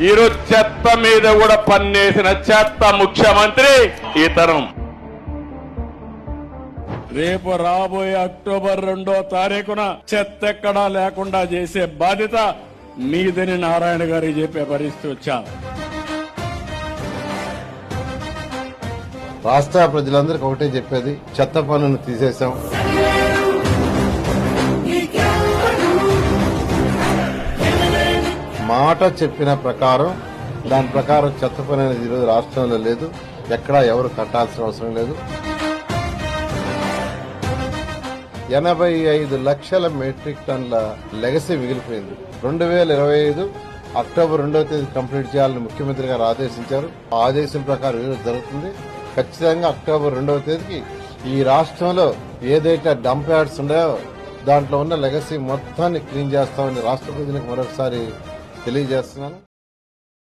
ఈరోజు చెత్త మీద కూడా పన్నేసిన చెత్త ముఖ్యమంత్రి ఇతరం. రేపు రాబోయే అక్టోబర్ 2వ తారీఖున చెత్త ఎక్కడా లేకుండా చేసే బాధ్యత మీదని నారాయణ గారికి చెప్పే పరిస్థితి వచ్చాను. రాష్ట్ర ప్రజలందరికీ ఒకటే చెప్పేది, చెత్త పన్నును తీసేశాం. మాట చెప్పిన ప్రకారం దాని ప్రకారం చెత్త పన్ను అనేది ఈరోజు రాష్ట్రంలో లేదు. ఎక్కడా ఎవరు కట్టాల్సిన అవసరం లేదు. 85 లక్షల మెట్రిక్ టన్ల లెగసీ మిగిలిపోయింది. 2025 అక్టోబర్ 2వ తేదీ కంప్లీట్ చేయాలని ముఖ్యమంత్రి గారు ఆదేశించారు. ఆ ఆదేశం ప్రకారం ఈరోజు జరుగుతుంది. ఖచ్చితంగా అక్టోబర్ 2వ తేదీకి ఈ రాష్ట్రంలో ఏదైతే డంప్ యార్డ్స్ ఉన్నాయో దాంట్లో ఉన్న లెగసీ మొత్తాన్ని క్లీన్ చేస్తామని రాష్ట్ర ప్రజలకు మరొకసారి తెలియజేస్తున్నాను.